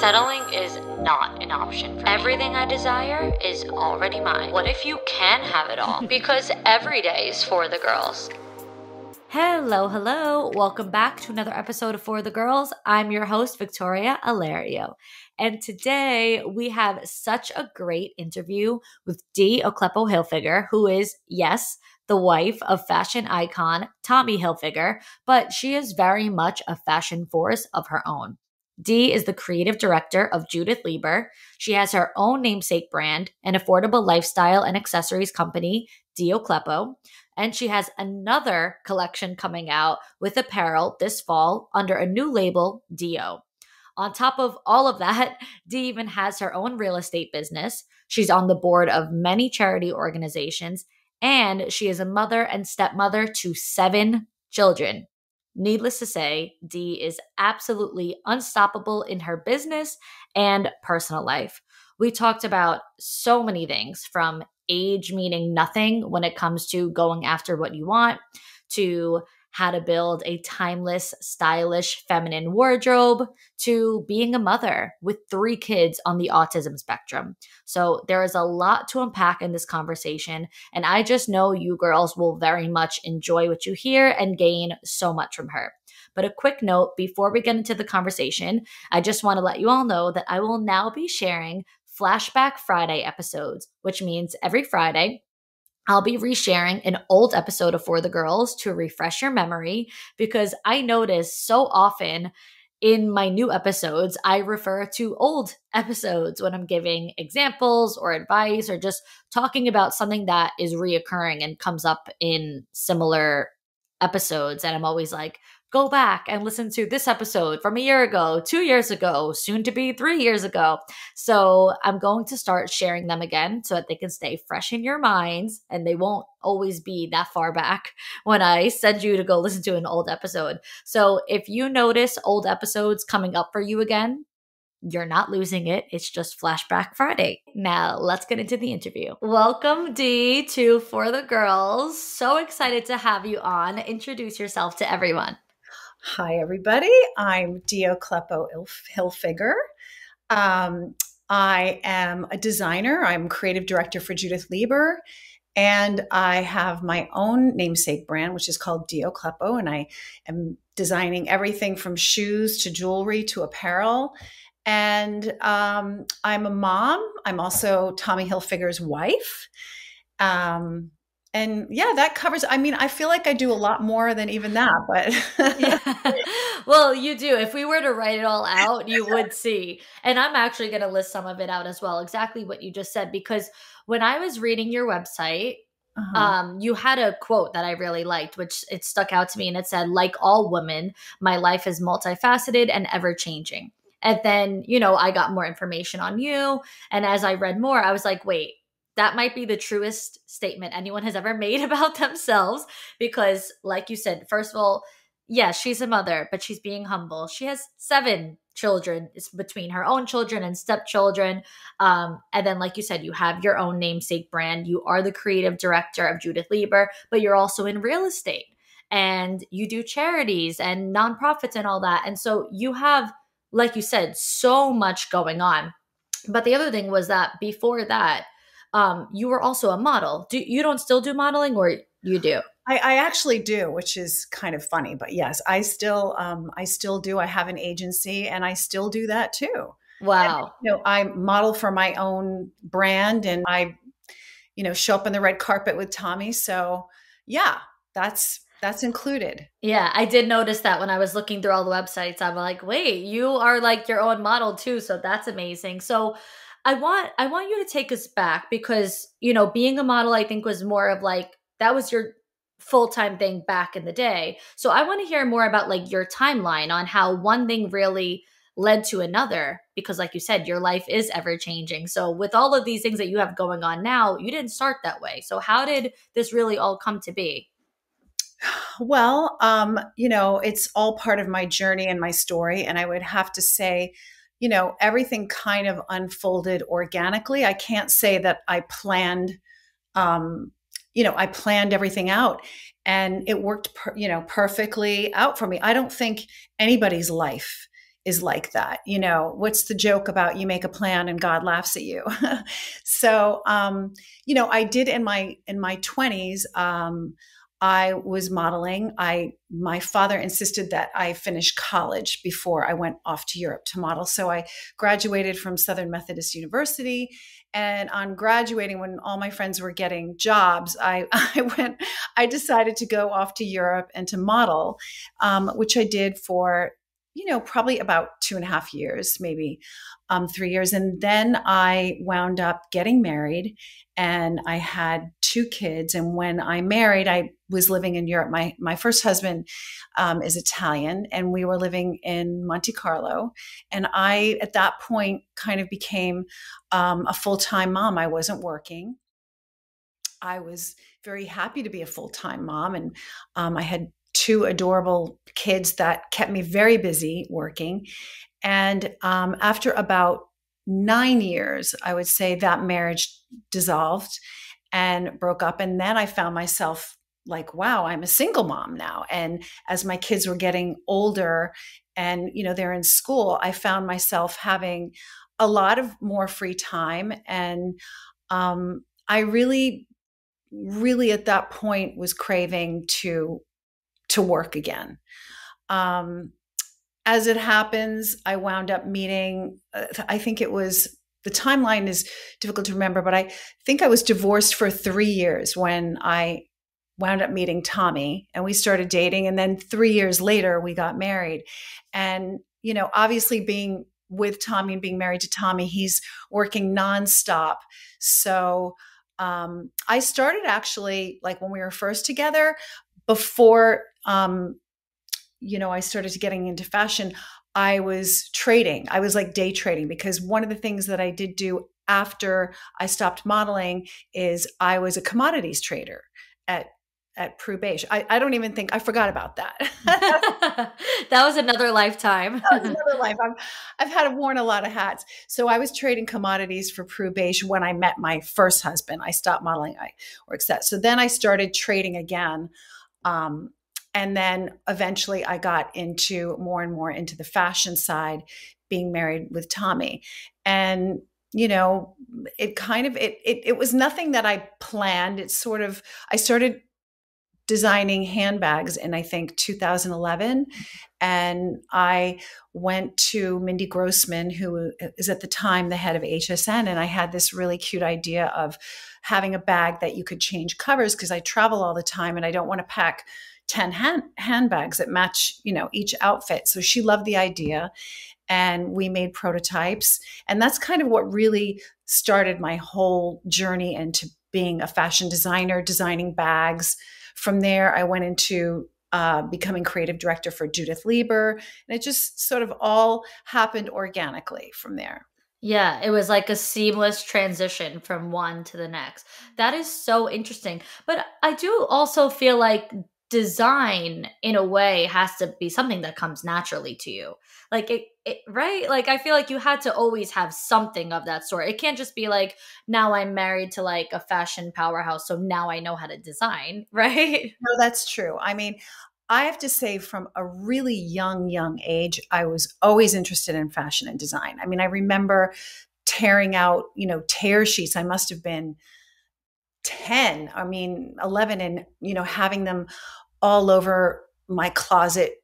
Settling is not an option for me. Everything I desire is already mine. What if you can have it all? Because every day is for the girls. Hello. Welcome back to another episode of For the Girls. I'm your host, Victoria Alario. And today we have such a great interview with Dee Ocleppo Hilfiger, who is, yes, the wife of fashion icon Tommy Hilfiger, but she is very much a fashion force of her own. Dee is the creative director of Judith Lieber. She has her own namesake brand, an affordable lifestyle and accessories company, Dee Ocleppo, and she has another collection coming out with apparel this fall under a new label, Dio. On top of all of that, Dee even has her own real estate business. She's on the board of many charity organizations, and she is a mother and stepmother to 7 children. Needless to say, Dee is absolutely unstoppable in her business and personal life. We talked about so many things, from age meaning nothing when it comes to going after what you want, to how to build a timeless, stylish, feminine wardrobe, to being a mother with 3 kids on the autism spectrum. So there is a lot to unpack in this conversation, and I just know you girls will very much enjoy what you hear and gain so much from her. But a quick note before we get into the conversation, I just want to let you all know that I will now be sharing Flashback Friday episodes, which means every Friday, I'll be resharing an old episode of For the Girls to refresh your memory, because I notice so often in my new episodes, I refer to old episodes when I'm giving examples or advice or just talking about something that is reoccurring and comes up in similar episodes. And I'm always like, go back and listen to this episode from a year ago, 2 years ago, soon to be 3 years ago. So I'm going to start sharing them again so that they can stay fresh in your minds and they won't always be that far back when I send you to go listen to an old episode. So if you notice old episodes coming up for you again, you're not losing it. It's just Flashback Friday. Now, let's get into the interview. Welcome, Dee, to For the Girls. So excited to have you on. Introduce yourself to everyone. Hi, everybody. I'm Dee Ocleppo Hilfiger. I am a designer. I'm creative director for Judith Lieber, and I have my own namesake brand, which is called Dee Ocleppo, and I am designing everything from shoes to jewelry to apparel. And I'm a mom. I'm also Tommy Hilfiger's wife. And yeah, that covers, I mean, I feel like I do a lot more than even that, but. Yeah. Well, you do. If we were to write it all out, you would see. And I'm actually going to list some of it out as well, exactly what you just said, because when I was reading your website, you had a quote that I really liked, which it stuck out to me. And it said, like all women, my life is multifaceted and ever changing. And then, I got more information on you. And as I read more, I was like, wait, that might be the truest statement anyone has ever made about themselves, because like you said, first of all, yes, she's a mother, but she's being humble. She has 7 children. It's between her own children and stepchildren. And then, like you said, you have your own namesake brand. You are the creative director of Judith Lieber, but you're also in real estate and you do charities and nonprofits and all that. And so you have, like you said, so much going on. But the other thing was that before that, you were also a model. You don't still do modeling, or you do? I actually do, which is kind of funny, but yes, I still do. I have an agency and I still do that too. Wow. And, I model for my own brand, and I, show up on the red carpet with Tommy. So yeah, that's included. Yeah, I did notice that when I was looking through all the websites. I'm like, wait, you are like your own model too. So that's amazing. So I want you to take us back, because, being a model, I think, was more of like, that was your full-time thing back in the day. So I want to hear more about like your timeline on how one thing really led to another, because like you said, your life is ever changing. So with all of these things that you have going on now, you didn't start that way. So how did this really all come to be? Well, it's all part of my journey and my story. And I would have to say, everything kind of unfolded organically. I can't say that I planned, I planned everything out, and it worked, perfectly out for me. I don't think anybody's life is like that. You know, what's the joke about you make a plan and God laughs at you? So, you know, I did in my 20s. I was modeling. My father insisted that I finish college before I went off to Europe to model. So I graduated from Southern Methodist University. And on graduating, when all my friends were getting jobs, I decided to go off to Europe and to model, which I did for, you know, probably about 2.5 years, maybe 3 years. And then I wound up getting married and I had 2 kids. And when I married, I was living in Europe. My first husband is Italian, and we were living in Monte Carlo. And I, at that point, kind of became a full-time mom. I wasn't working. I was very happy to be a full-time mom, and I had 2 adorable kids that kept me very busy working. And after about 9 years, I would say that marriage dissolved and broke up. And then I found myself like, wow, I'm a single mom now. And as my kids were getting older and, you know, they're in school, I found myself having a lot of more free time. And I really, really at that point was craving to work again. As it happens, I wound up meeting, I think it was, the timeline is difficult to remember, but I think I was divorced for 3 years when I wound up meeting Tommy, and we started dating. And then 3 years later, we got married. And, you know, obviously being with Tommy and being married to Tommy, he's working nonstop. So I started actually, like when we were first together, before, you know, I started getting into fashion, I was trading. I was like day trading, because one of the things that I did do after I stopped modeling is I was a commodities trader at Prue Beige. I don't even think I forgot about that. That was another lifetime. That was another life. I've worn a lot of hats. So I was trading commodities for Prue Beige when I met my first husband. I stopped modeling. I worked that. So then I started trading again. And then eventually I got into more and more into the fashion side, being married with Tommy. And, you know, it kind of, it was nothing that I planned. It's sort of, I started designing handbags in, I think, 2011. And I went to Mindy Grossman, who is at the time the head of HSN. And I had this really cute idea of having a bag that you could change covers, because I travel all the time and I don't want to pack 10 handbags that match, you know, each outfit. So she loved the idea, and we made prototypes. And that's kind of what really started my whole journey into being a fashion designer, designing bags. From there, I went into becoming creative director for Judith Lieber. And it just sort of all happened organically from there. Yeah, it was like a seamless transition from one to the next. That is so interesting. But I do also feel like design in a way has to be something that comes naturally to you. Like right? Like I feel like you had to always have something of that sort. It can't just be like, now I'm married to like a fashion powerhouse, so now I know how to design, right? No, that's true. I mean, I have to say from a really young age, I was always interested in fashion and design. I mean, I remember tearing out, you know, tear sheets. I must have been 10, I mean, 11, and, you know, having them all over my closet,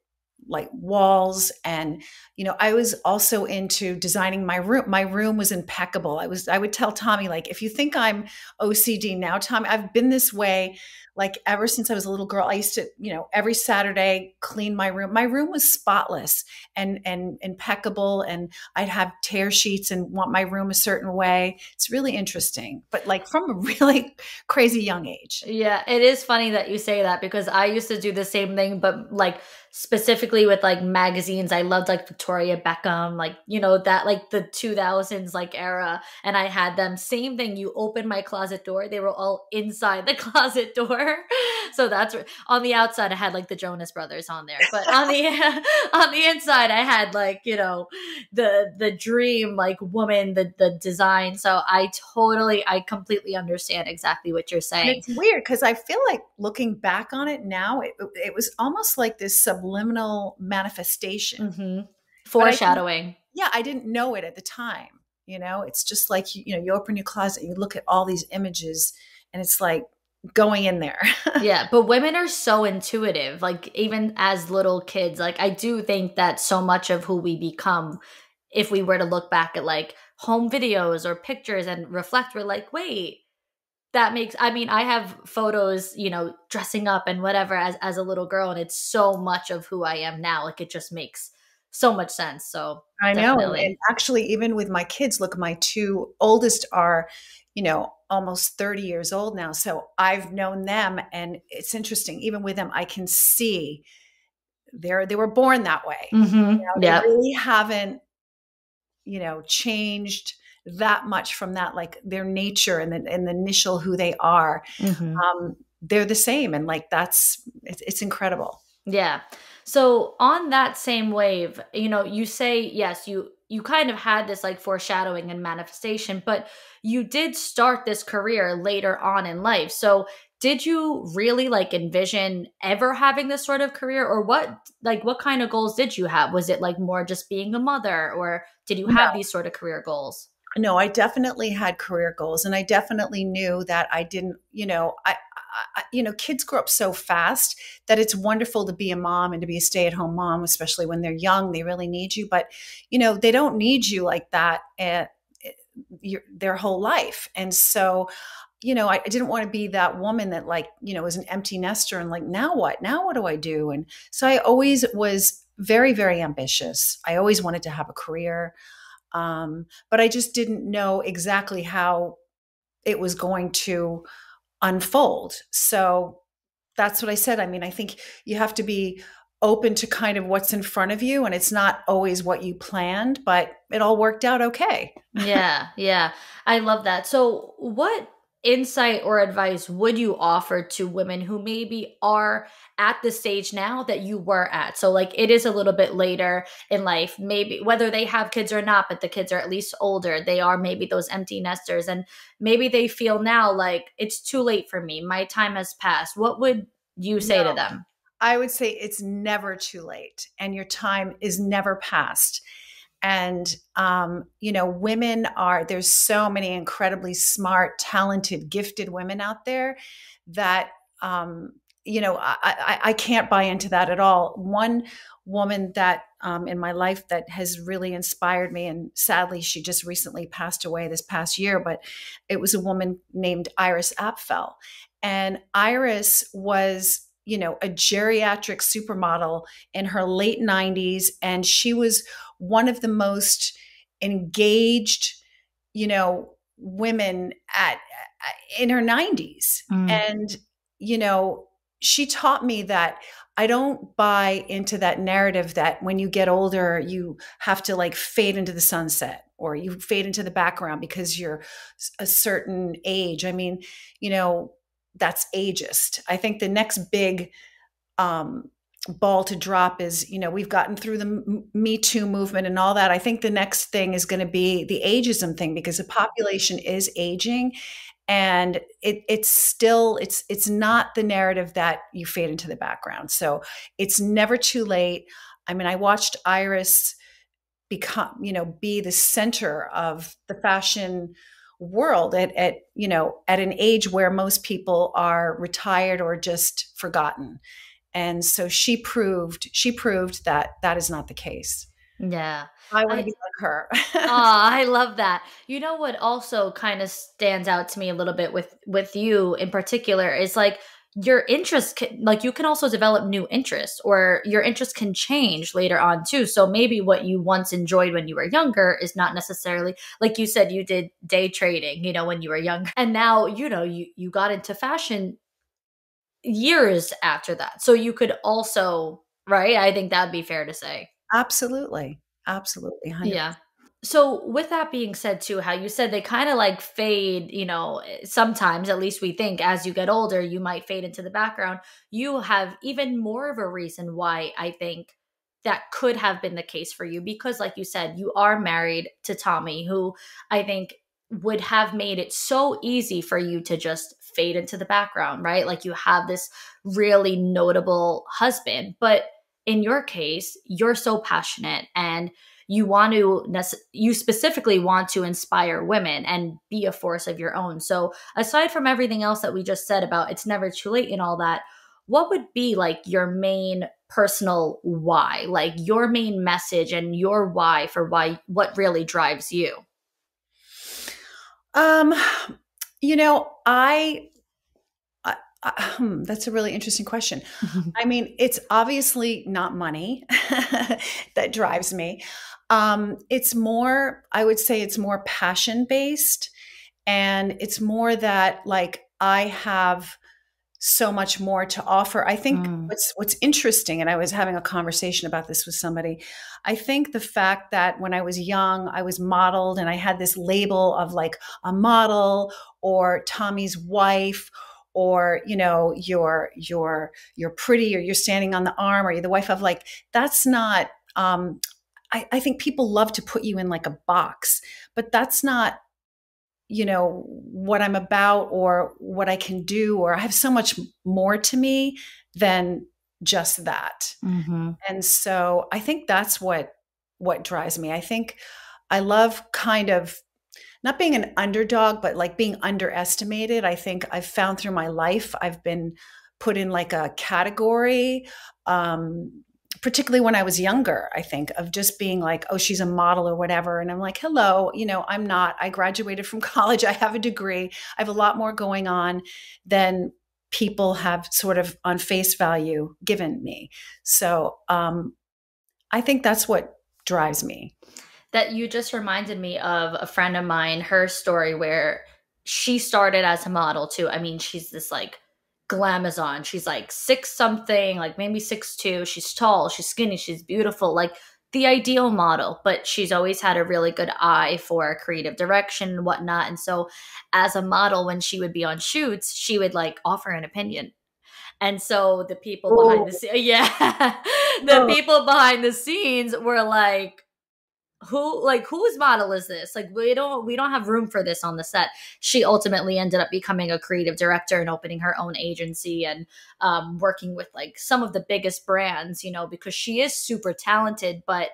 like walls. And, you know, I was also into designing my room. My room was impeccable. I would tell Tommy, like, if you think I'm OCD now, Tommy, I've been this way like ever since I was a little girl. I used to, you know, every Saturday clean my room. My room was spotless and impeccable. And I'd have tear sheets and want my room a certain way. It's really interesting, but like from a really crazy young age. Yeah, it is funny that you say that, because I used to do the same thing, but like specifically with like magazines. I loved like Victoria Beckham, like, you know, that like the 2000s like era. And I had them. Same thing. You open my closet door, they were all inside the closet door. So that's on the outside I had like the Jonas Brothers on there, but on the on the inside I had like, you know, the dream like woman, the design. So I completely understand exactly what you're And saying. it's weird because I feel like looking back on it now, it was almost like this subliminal manifestation. Mm-hmm. but I think, Foreshadowing. yeah, I didn't know it at the time. It's just like, you open your closet, and you look at all these images, and it's like going in there. Yeah, but women are so intuitive. Like even as little kids, like I do think that so much of who we become, if we were to look back at like home videos or pictures and reflect, we're like, wait, that makes, I mean, I have photos, dressing up and whatever as a little girl, and it's so much of who I am now. Like it just makes so much sense. So I know. And definitely. actually, even with my kids, look, my two oldest are, almost 30 years old now. So I've known them. And it's interesting, even with them, I can see they were born that way. Mm-hmm. They Yep. really haven't, changed that much from that, like their nature and the initial who they are. Mm-hmm. They're the same. And like, it's incredible. Yeah. So on that same wave, you say yes, you kind of had this like foreshadowing and manifestation, but you did start this career later on in life. So did you really like envision ever having this sort of career, or what kind of goals did you have? Was it like more just being a mother, or did you have these sort of career goals? No, I definitely had career goals, and I definitely knew that I didn't, kids grow up so fast that it's wonderful to be a mom and to be a stay-at-home mom, especially when they're young. They really need you, but they don't need you like that their whole life. And so, I didn't want to be that woman that like, is an empty nester and like, now what? Now what do I do? And so I always was very, very ambitious. I always wanted to have a career. But I just didn't know exactly how it was going to unfold. So that's what I said. I mean, I think you have to be open to kind of what's in front of you, and it's not always what you planned, but it all worked out okay. Yeah, yeah. I love that. So, what insight or advice would you offer to women who maybe are at the stage now that you were at? So, like, it is a little bit later in life, maybe whether they have kids or not, but the kids are at least older. They are maybe those empty nesters, and maybe they feel now like it's too late for me. My time has passed. What would you No, say to them? I would say it's never too late, and your time is never past. And women there's so many incredibly smart, talented, gifted women out there that I can't buy into that at all. One woman that in my life that has really inspired me, and sadly she just recently passed away this past year, but it was a woman named Iris Apfel. And Iris was a geriatric supermodel in her late 90s, and she was one of the most engaged, women in her 90s. Mm. And, she taught me that I don't buy into that narrative that when you get older, you have to like fade into the sunset or you fade into the background because you're a certain age. I mean, that's ageist. I think the next big ball to drop is, we've gotten through the Me Too movement and all that. I think the next thing is going to be the ageism thing, because the population is aging, and it's not the narrative that you fade into the background. So it's never too late. I mean, I watched Iris be the center of the fashion world at an age where most people are retired or just forgotten. And so she proved that that is not the case. Yeah. I want to I be like her. I love that. You know what also kind of stands out to me a little bit with you in particular is like your interests can, like you can also develop new interests, or your interests can change later on too. So maybe what you once enjoyed when you were younger is not necessarily, like you said, you did day trading, when you were younger. And now, you got into fashion years after that. So you could also, right? I think that'd be fair to say. Absolutely. Absolutely. Yeah. 100%. So with that being said too, how you said they kind of like fade, sometimes, at least we think, as you get older, you might fade into the background. You have even more of a reason why I think that could have been the case for you, because like you said, you are married to Tommy, who I think would have made it so easy for you to just fade into the background, right? Like you have this really notable husband, but in your case, you're so passionate and you specifically want to inspire women and be a force of your own. So aside from everything else that we just said about it's never too late and all that, what would be like your main personal why, like your main message and your why for why what really drives you? Um, you know, that's a really interesting question. I mean, it's obviously not money that drives me. It's more, I would say it's more passion based. And it's more that like I have so much more to offer. I think Mm. what's interesting, and I was having a conversation about this with somebody. I think the fact that when I was young, I was modeled and I had this label of like a model or Tommy's wife, or you know, you're pretty, or you're standing on the arm, or you're the wife of, like, that's not I think people love to put you in like a box, but that's not, you know, what I'm about or what I can do, or I have so much more to me than just that. Hmm. And so I think that's what drives me. I think I love kind of not being an underdog, but like being underestimated. I think I've found through my life, I've been put in like a category, particularly when I was younger, I think, of just being like, oh, she's a model or whatever. And I'm like, hello, you know, I'm not. I graduated from college. I have a degree. I have a lot more going on than people have sort of on face value given me. So I think that's what drives me. That you just reminded me of a friend of mine, her story where she started as a model too. I mean, she's this like glamazon. She's like six something, like maybe 6'2". She's tall, she's skinny, she's beautiful, like the ideal model, but she's always had a really good eye for creative direction and whatnot. And so as a model, when she would be on shoots, she would like offer an opinion. And so the people behind the Oh, scenes, yeah, the oh, people behind the scenes were like, whose model is this, like we don't have room for this on the set. She ultimately ended up becoming a creative director and opening her own agency and working with like some of the biggest brands, because she is super talented. But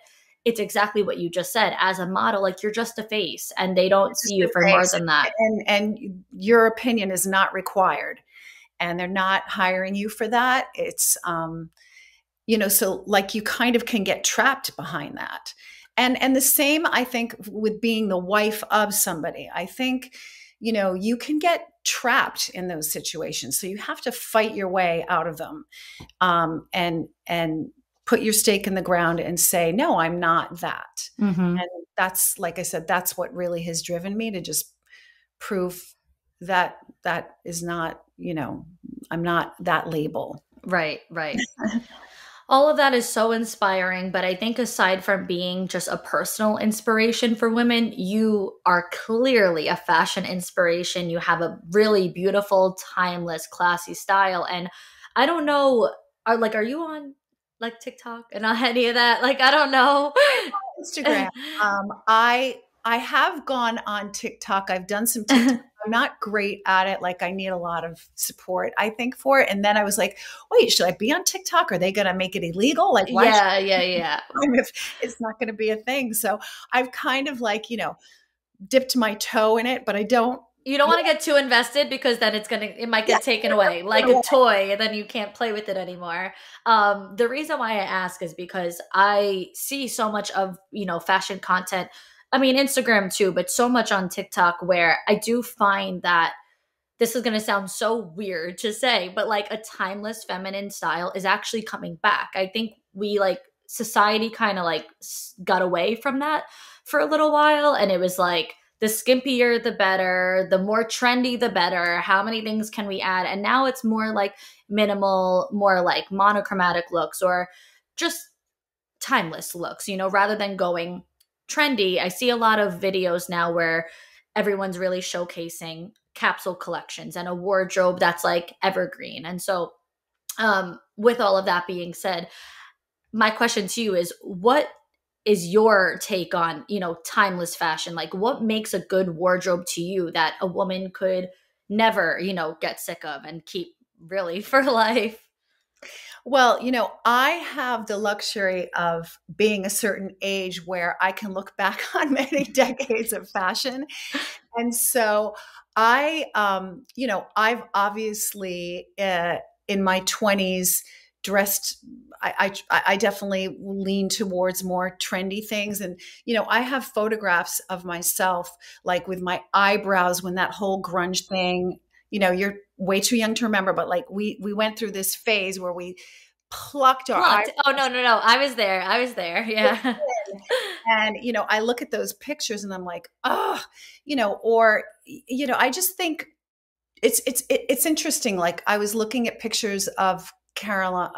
it's exactly what you just said. As a model, like, you're just a face and they don't see just you the for more face. than that. And your opinion is not required, and they're not hiring you for that. It's you know, so like you kind of can get trapped behind that. And the same, I think, with being the wife of somebody. I think, you know, you can get trapped in those situations, so you have to fight your way out of them, and put your stake in the ground and say, no, I'm not that. Hmm. And that's, like I said, that's what really has driven me to just prove that that is not, you know, I'm not that label. Right, right. All of that is so inspiring, but I think aside from being just a personal inspiration for women, you are clearly a fashion inspiration. You have a really beautiful, timeless, classy style. And I don't know, are you on like TikTok and on any of that? Like, I don't know. Instagram. I have gone on TikTok. I've done some TikTok. I'm not great at it. Like, I need a lot of support, I think, for it. And then I was like, wait, should I be on TikTok? Are they going to make it illegal? Like, why should Yeah, yeah, yeah. if it's not going to be a thing? So I've kind of, like, you know, dipped my toe in it, but I don't. You don't want to get too invested because then it might Yeah, get taken away like a toy, and then you can't play with it anymore. The reason why I ask is because I see so much of, fashion content. I mean, Instagram too, but so much on TikTok, where I do find that this is going to sound so weird to say, but like a timeless feminine style is actually coming back. I think we, like, society kind of like got away from that for a little while. And it was like, the skimpier, the better, the more trendy, the better. How many things can we add? And now it's more like minimal, more like monochromatic looks, or just timeless looks, rather than going trendy. I see a lot of videos now where everyone's really showcasing capsule collections and a wardrobe that's like evergreen. And so, with all of that being said, my question to you is, what is your take on, timeless fashion? Like, what makes a good wardrobe to you that a woman could never, get sick of and keep really for life? Well, I have the luxury of being a certain age where I can look back on many decades of fashion. And so I've obviously in my 20s dressed. I definitely lean towards more trendy things, and I have photographs of myself like with my eyebrows when that whole grunge thing. You're way too young to remember, but like we went through this phase where we plucked our eyebrows Plucked. Oh, no, no, no. I was there. I was there. Yeah. and I look at those pictures and I'm like, oh, or I just think it's interesting. Like I was looking at pictures of Carolyn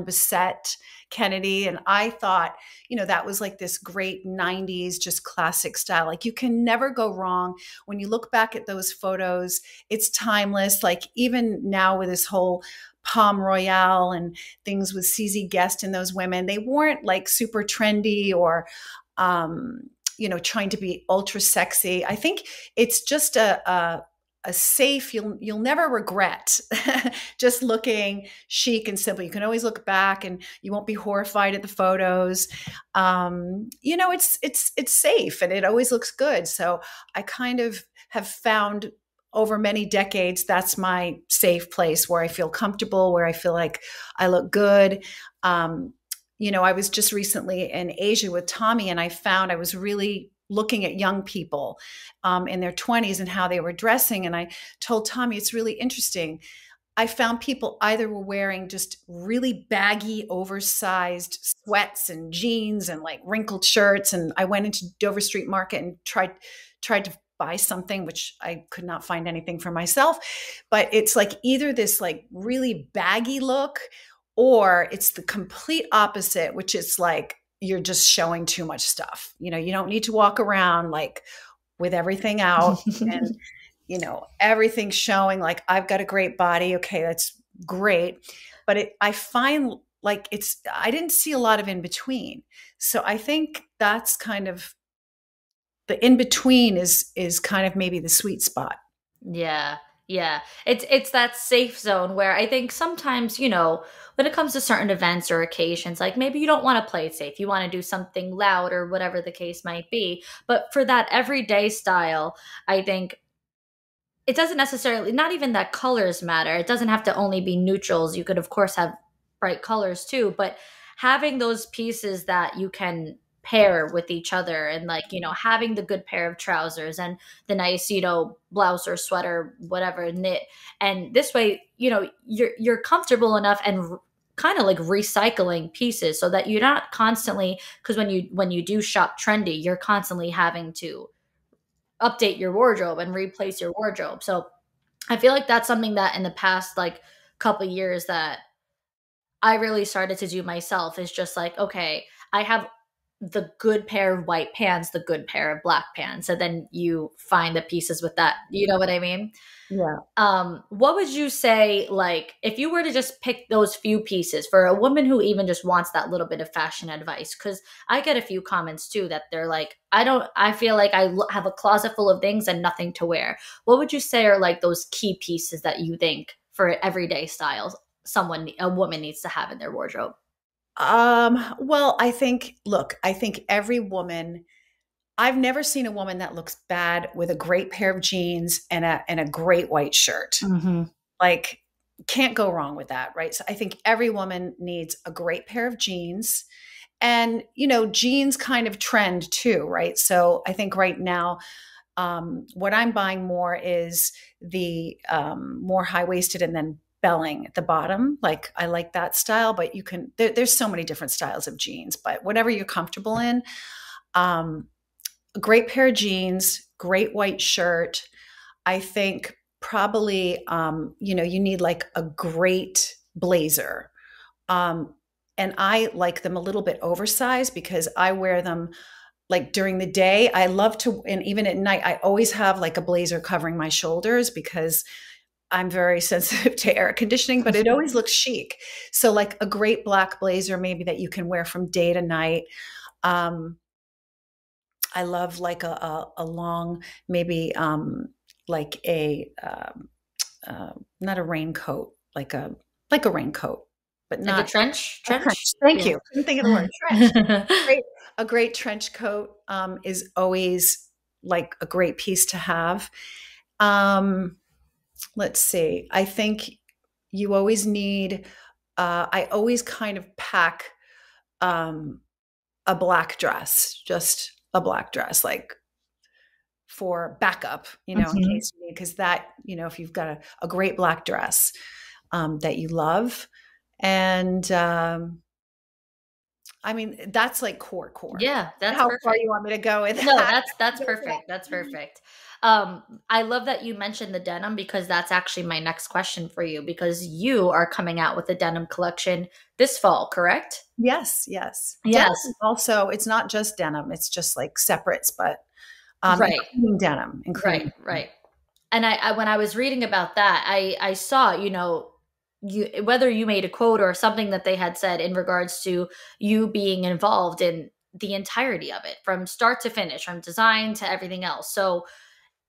Bessette Kennedy, and I thought, that was like this great 90s, just classic style. Like you can never go wrong when you look back at those photos. It's timeless. Like even now with this whole Palm Royale and things with CZ Guest and those women, they weren't like super trendy or, trying to be ultra sexy. I think it's just a safe, you'll never regret just looking chic and simple. You can always look back and you won't be horrified at the photos. It's safe and it always looks good. So I kind of have found over many decades that's my safe place where I feel comfortable, where I feel like I look good. I was just recently in Asia with Tommy, and I found I was really looking at young people in their 20s and how they were dressing. And I told Tommy, it's really interesting. I found people either were wearing just really baggy, oversized sweats and jeans and like wrinkled shirts. And I went into Dover Street Market and tried to buy something, which I could not find anything for myself. But it's like either this like really baggy look, or it's the complete opposite, which is like you're just showing too much stuff. You don't need to walk around like with everything out and everything showing. Like I've got a great body. Okay, that's great. But I find like I didn't see a lot of in between. So I think that's kind of the in between is kind of maybe the sweet spot. Yeah. Yeah. It's that safe zone where I think sometimes, when it comes to certain events or occasions, like maybe you don't want to play it safe. You want to do something loud or whatever the case might be. But for that everyday style, I think it doesn't necessarily, not even that colors matter. It doesn't have to only be neutrals. You could of course have bright colors too, but having those pieces that you can pair with each other, and like, having the good pair of trousers and the nice, blouse or sweater, whatever, knit. And this way, you're comfortable enough and kind of like recycling pieces so that you're not constantly, because when you do shop trendy, you're constantly having to update your wardrobe and replace your wardrobe. So I feel like that's something that in the past like couple years that I really started to do myself, is just like, okay, I have the good pair of white pants, the good pair of black pants, and then you find the pieces with that. You know what I mean? Yeah. What would you say, like, if you were to just pick those few pieces for a woman who even just wants that little bit of fashion advice? Because I get a few comments too that they're like, I feel like I have a closet full of things and nothing to wear. What would you say are like those key pieces that you think for everyday styles a woman needs to have in their wardrobe? Well, I think every woman, I've never seen a woman that looks bad with a great pair of jeans and a great white shirt. Mm-hmm. Like, can't go wrong with that, right? So I think every woman needs a great pair of jeans. And, jeans kind of trend too, right? So I think right now, what I'm buying more is the more high waisted and then belling at the bottom. Like I like that style, but there's so many different styles of jeans, but whatever you're comfortable in. Um, a great pair of jeans, great white shirt. I think probably, you need like a great blazer. Um, and I like them a little bit oversized because I wear them like during the day. I love to, and even at night, I always have like a blazer covering my shoulders because I'm very sensitive to air conditioning, but it always looks chic. So like a great black blazer, maybe that you can wear from day to night. Um, I love like a long, maybe like a not a raincoat, like a raincoat. but Like a not trench, a trench. trench. Thank Yeah. you. Couldn't think of the word trench. Great, a great trench coat is always like a great piece to have. Um, let's see. I think you always need. I always kind of pack um, a black dress, just a black dress, like for backup, in Mhm. case you need, because that, if you've got a great black dress that you love. And I mean, that's like core. Yeah, that's How far perfect. you want me to go with No, that? that's perfect. That's perfect. I love that you mentioned the denim because that's actually my next question for you because you are coming out with a denim collection this fall, correct? Yes. Denim Yes. also, it's not just denim, it's just like separates, but Right. including denim, Right. including Right. And I when I was reading about that, I saw, you whether you made a quote or something that they had said in regards to you being involved in the entirety of it from start to finish, from design to everything else. So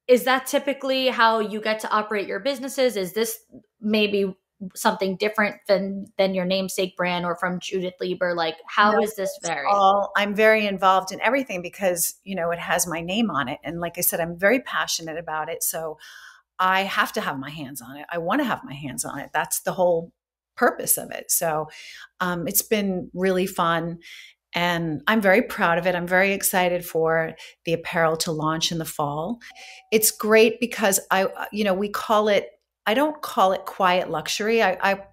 is that typically how you get to operate your businesses? Is this maybe something different than your namesake brand or from Judith Lieber? Like No, how is this it's vary? all, I'm very involved in everything because, it has my name on it. And like I said, I'm very passionate about it. So I have to have my hands on it. I want to have my hands on it. That's the whole purpose of it. So it's been really fun. And I'm very proud of it. I'm very excited for the apparel to launch in the fall. It's great because we call it, I don't call it quiet luxury. I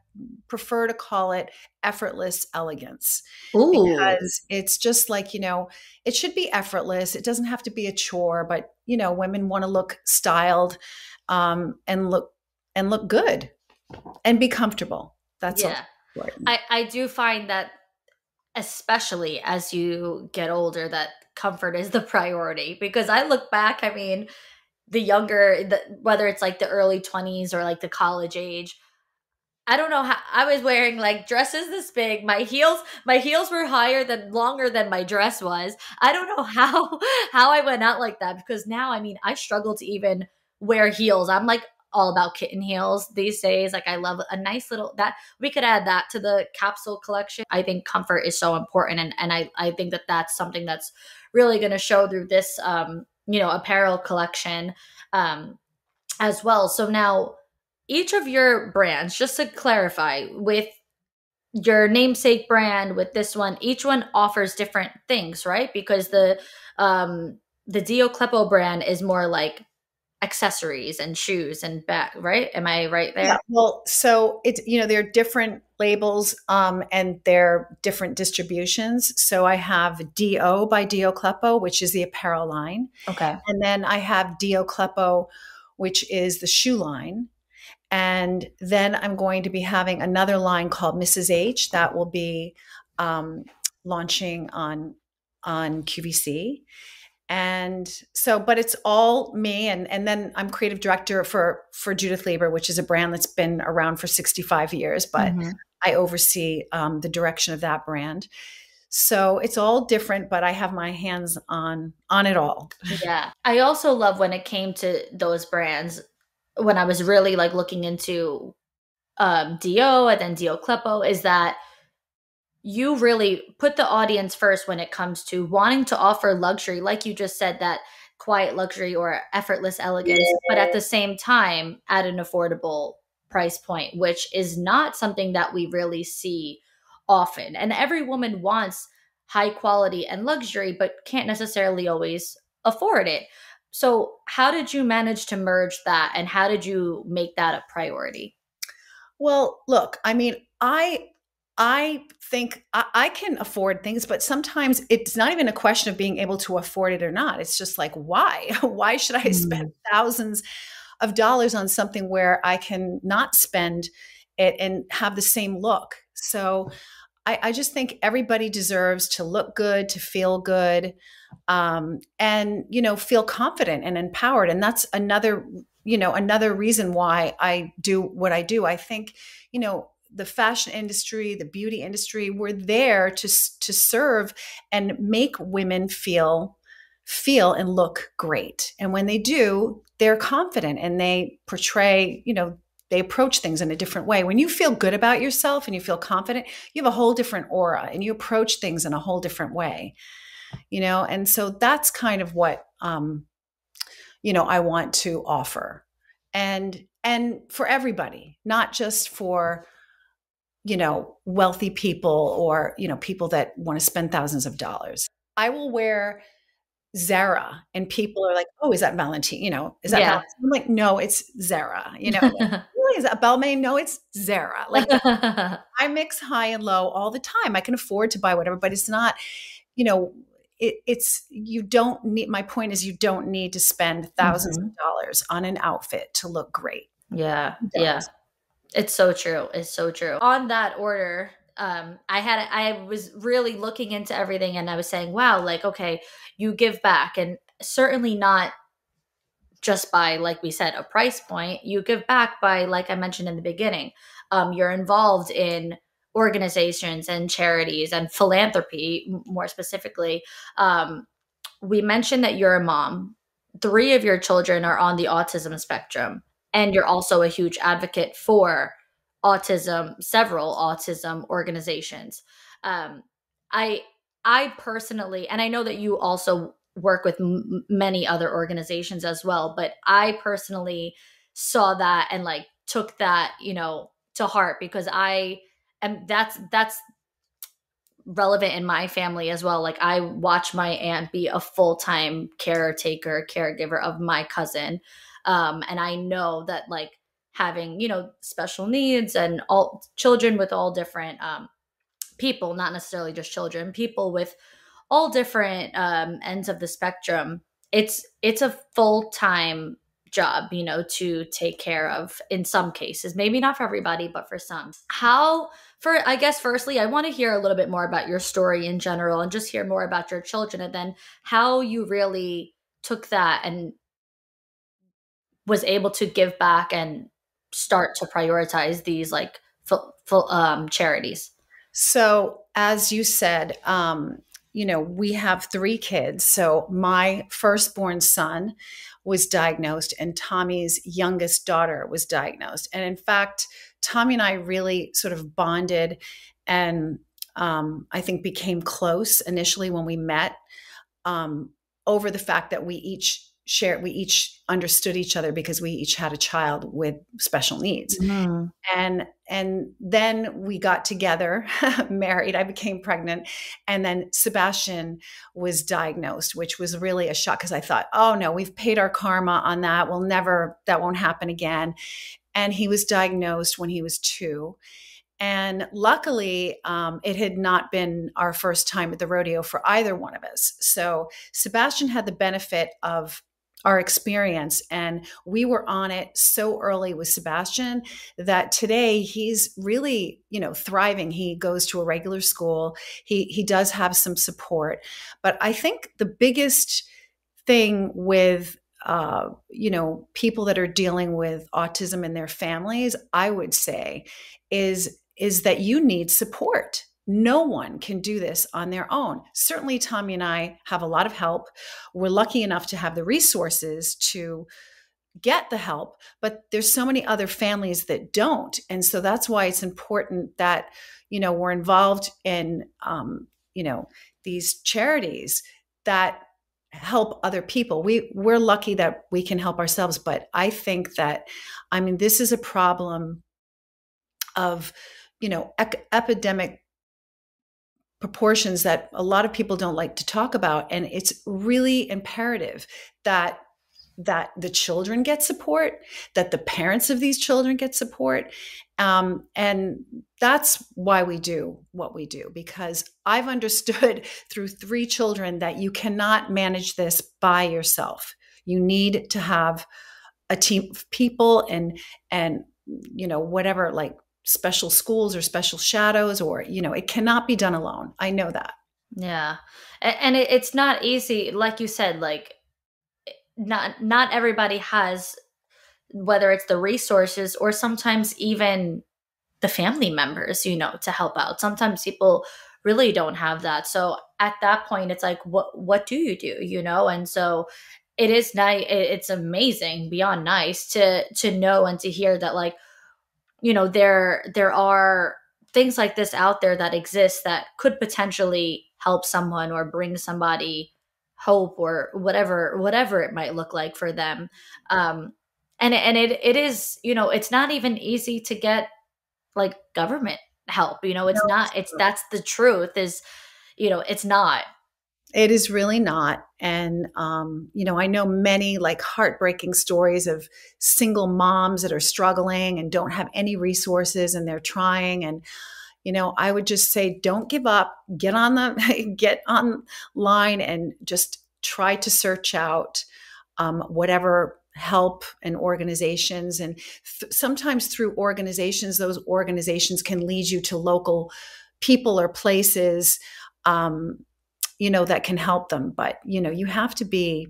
prefer to call it effortless elegance Ooh, because it's just like, it should be effortless. It doesn't have to be a chore, but, women want to look styled and look good and be comfortable. That's also yeah. important. I do find that especially as you get older that comfort is the priority because I look back, I mean, whether it's like the early 20s or like the college age, I don't know how I was wearing like dresses this big. My heels were longer than my dress was. I don't know how I went out like that because now I mean I struggle to even wear heels. I'm like all about kitten heels these days. Like I love a nice little that we could add that to the capsule collection. I think comfort is so important and I think that that's something that's really going to show through this apparel collection as well. So now each of your brands, just to clarify, with your namesake brand, with this one, each one offers different things, right? Because the Dee Ocleppo brand is more like accessories and shoes and bag, right? Am I right Yeah, there? well, so it's, there are different labels and they're different distributions. So I have Do by Dee Ocleppo, which is the apparel line. Okay. And then I have Dee Ocleppo, which is the shoe line. And then I'm going to be having another line called Mrs. H that will be um, launching on QVC. And so, but it's all me. And then I'm creative director for Judith Lieber, which is a brand that's been around for 65 years, but Hmm. I oversee the direction of that brand. So it's all different, but I have my hands on it all. Yeah. I also love when it came to those brands when I was really like looking into Do and then Dio Cleppo is that you really put the audience first when it comes to wanting to offer luxury, like you just said, that quiet luxury or effortless elegance, but at the same time at an affordable price point, which is not something that we really see often. And every woman wants high quality and luxury, but can't necessarily always afford it. So, how did you manage to merge that and how did you make that a priority? Well, look, I mean, I think I can afford things, but sometimes it's not even a question of being able to afford it or not. It's just like, why? Why should I spend Mm. thousands of dollars on something where I can not spend it and have the same look? So I just think everybody deserves to look good, to feel good, and feel confident and empowered. And that's another reason why I do what I do. I think the fashion industry, the beauty industry, we're there to serve and make women feel and look great. And when they do, they're confident and they portray they approach things in a different way. When you feel good about yourself and you feel confident, you have a whole different aura and you approach things in a whole different way, and so that's kind of what I want to offer. And for everybody, not just for wealthy people or people that want to spend thousands of dollars. I will wear Zara and people are like, "Oh, is that Valentine? Is that Yeah. Valentine?" I'm like, "No, it's Zara." Really, is that Balmain? No, it's Zara. Like, I mix high and low all the time. I can afford to buy whatever, but it's not, it's you don't need, my point is you don't need to spend thousands of dollars on an outfit to look great. Yeah. Yeah. It's so true. It's so true. On that order, I was really looking into everything and I was saying, wow, like, okay, you give back, and certainly not just by, like we said, a price point. You give back by, like I mentioned in the beginning, you're involved in organizations and charities and philanthropy, more specifically. We mentioned that you're a mom. 3 of your children are on the autism spectrum, and you're also a huge advocate for several autism organizations. Um, I, I personally, and I know that you also work with many other organizations as well, but I personally saw that and like took that, to heart, because that's relevant in my family as well. Like, I watch my aunt be a full-time caregiver of my cousin. And I know that, like, having, special needs and all children with all different people, not necessarily just children, people with all different ends of the spectrum. It's a full-time job, to take care of in some cases. Maybe not for everybody, but for some. I guess, firstly, I want to hear a little bit more about your story in general and just hear more about your children, and then how you really took that and was able to give back and start to prioritize these, like, charities. So, as you said, we have 3 kids. So, my firstborn son was diagnosed, and Tommy's youngest daughter was diagnosed. And in fact, Tommy and I really sort of bonded and I think became close initially when we met, over the fact that we each understood each other because we each had a child with special needs. Mm. And then we got together, married, I became pregnant. And then Sebastian was diagnosed, which was really a shock because I thought, oh no, we've paid our karma on that. That won't happen again. And he was diagnosed when he was 2. And luckily, it had not been our first time at the rodeo for either one of us. So Sebastian had the benefit of our experience, and we were on it so early with Sebastian that today he's really, thriving. He goes to a regular school. He does have some support, but I think the biggest thing with people that are dealing with autism in their families, I would say, is that you need support. No one can do this on their own. Certainly, Tommy and I have a lot of help. We're lucky enough to have the resources to get the help, but there's so many other families that don't. And so that's why it's important that, we're involved in, these charities that help other people. We're lucky that we can help ourselves, but I think that, this is a problem of, epidemic proportions that a lot of people don't like to talk about. And it's really imperative that the children get support, that the parents of these children get support. And that's why we do what we do, because I've understood through 3 children that you cannot manage this by yourself. You need to have a team of people and whatever, like special schools or special shadows, or, it cannot be done alone. I know that. Yeah. And it's not easy. Like you said, like, not everybody has, whether it's the resources or sometimes even the family members, to help out. Sometimes people really don't have that. So at that point, it's like, what do you do? And so it is nice. It's amazing, beyond nice to know and to hear that, like, there are things like this out there that exist that could potentially help someone or bring somebody hope or whatever it might look like for them. um and it is, it's not even easy to get like government help. No, It's not, it's that's the truth is, it's not. it is really not. And, I know many like heartbreaking stories of single moms that are struggling and don't have any resources and they're trying. And, I would just say, don't give up, get online and just try to search out whatever help and organizations. And sometimes through organizations, those organizations can lead you to local people or places, that can help them. But, you have to be,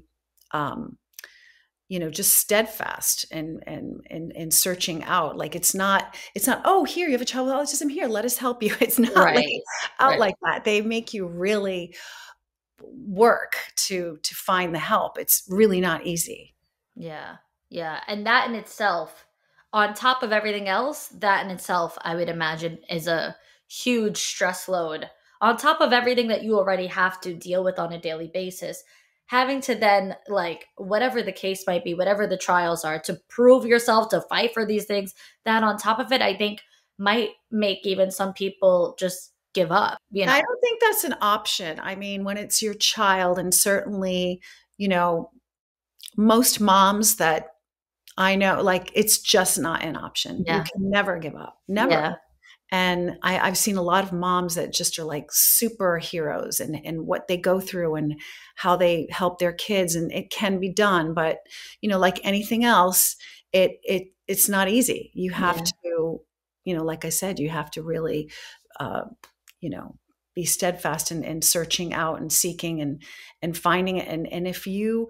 just steadfast and searching out. Like it's not, oh, here you have a child with autism, here, let us help you. It's not like Right. out Right. like that. They make you really work to find the help. It's really not easy. Yeah. Yeah. And that in itself, on top of everything else, that in itself, I would imagine, is a huge stress load. On top of everything that you already have to deal with on a daily basis, having to then, like, whatever the case might be, whatever the trials are, to prove yourself, to fight for these things, that on top of it, I think might make even some people just give up. I don't think that's an option. I mean, when it's your child, and certainly, you know, most moms that I know, like, it's just not an option. You Yeah. can never give up, never. Yeah. And I've seen a lot of moms that just are like superheroes and what they go through and how they help their kids, and it can be done. But, like anything else, it's not easy. You have Yeah. to, like I said, you have to really, uh, you know, be steadfast in searching out and seeking and finding it. And if you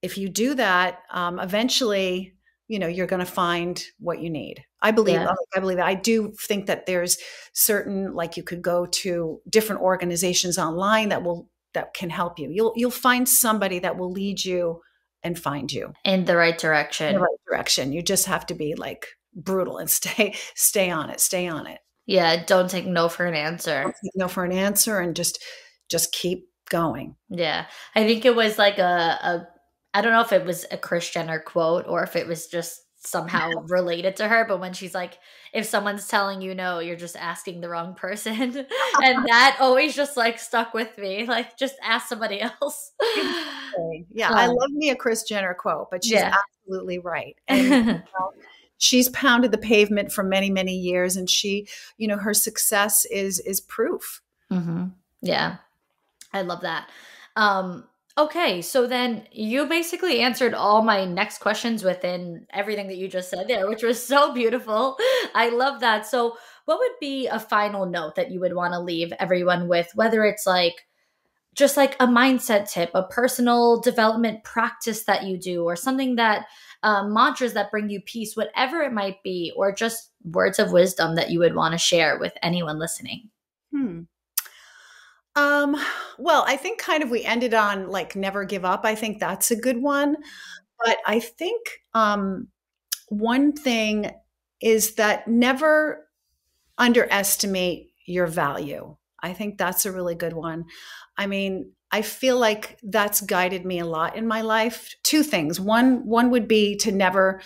do that, eventually, you're going to find what you need. I believe, Yeah. I believe that. I do think that there's certain, like, you could go to different organizations online that can help you. You'll find somebody that will lead you and find you In the right in the direction. right direction. You just have to be like brutal and stay on it, stay on it. Yeah, don't take no for an Don't answer. take no for an answer, and just keep going. Yeah. I think it was like a I don't know if it was a Kris Jenner quote or if it was just somehow related to her, but when she's like, if someone's telling you no, you're just asking the wrong person. And that always just like stuck with me. Like, just ask somebody else. Exactly. Yeah, I Um, love me a Kris Jenner quote, but she's yeah. absolutely right. And she's pounded the pavement for many, many years, and her success is proof. Hmm. Yeah. I love that. Um, okay, so then you basically answered all my next questions within everything that you just said there, which was so beautiful. I love that. So, what would be a final note that you would want to leave everyone with, whether it's like just like a mindset tip, a personal development practice that you do, or something that mantras that bring you peace, whatever it might be, or just words of wisdom that you would want to share with anyone listening? Hmm. Um, well, I think kind of we ended on like never give up. I think that's a good one. But I think one thing is that never underestimate your value. I think that's a really good one. I mean, I feel like that's guided me a lot in my life. Two things. One would be to never,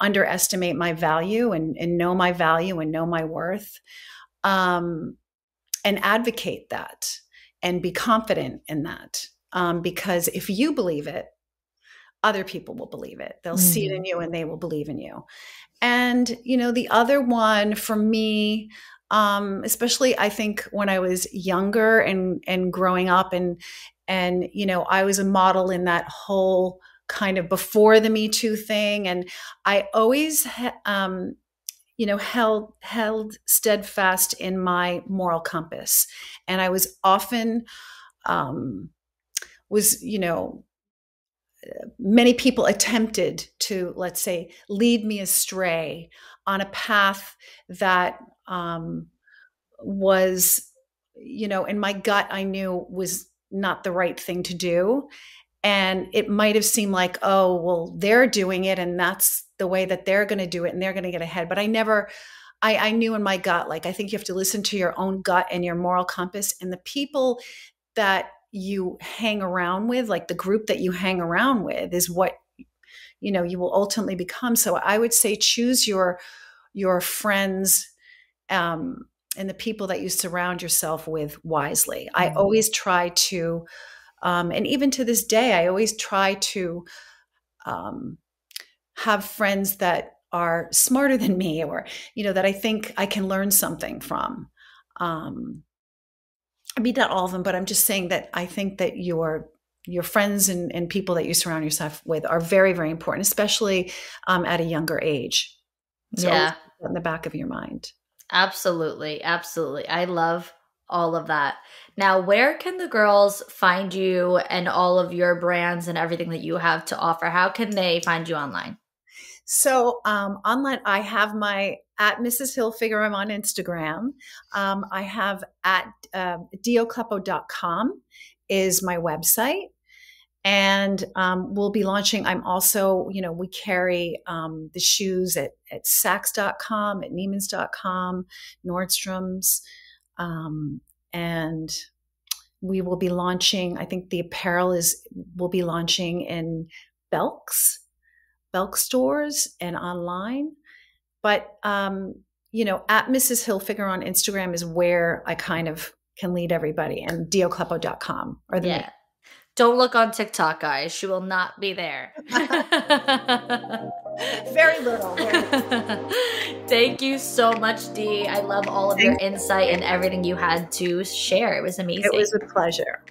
underestimate my value and know my value and know my worth. Um, and advocate that and be confident in that. Because if you believe it, other people will believe it. They'll see it in Mhm. you and they will believe in you. And, the other one for me, especially I think when I was younger and growing up and, I was a model in that whole kind of before the Me Too thing. And I always, held steadfast in my moral compass. And I was often, um, was, many people attempted to, let's say, lead me astray on a path that was, in my gut, I knew was not the right thing to do. And it might have seemed like, oh, well, they're doing it and that's the way that they're going to do it and they're going to get ahead. But I knew in my gut, like, I think you have to listen to your own gut and your moral compass, and the people that you hang around with, like the group that you hang around with, is what, you will ultimately become. So I would say choose your friends, and the people that you surround yourself with wisely. I always try to, and even to this day, I always try to have friends that are smarter than me, or, that I think I can learn something from. I mean, not all of them, but I'm just saying that I think that your friends and people that you surround yourself with are very, very important, especially at a younger age. So always Yeah, keep that in the back of your mind. absolutely. Absolutely. I love all of that. Now, where can the girls find you and all of your brands and everything that you have to offer? How can they find you online? So online, I have my at Mrs. Hilfiger. I'm on Instagram. I have at deocleppo.com is my website. And we'll be launching. I'm also, we carry the shoes at Saks.com, at Neiman's.com, Nordstrom's. And we will be launching, I think the apparel will be launching in Belk stores and online. But, at Mrs. Hilfiger on Instagram is where I kind of can lead everybody, and deocleppo.com are the main. Yeah. Don't look on TikTok, guys. She will not be there. Very little. Thank you so much, Dee. I love all of your insight and everything you had to share. It was amazing. It was a pleasure.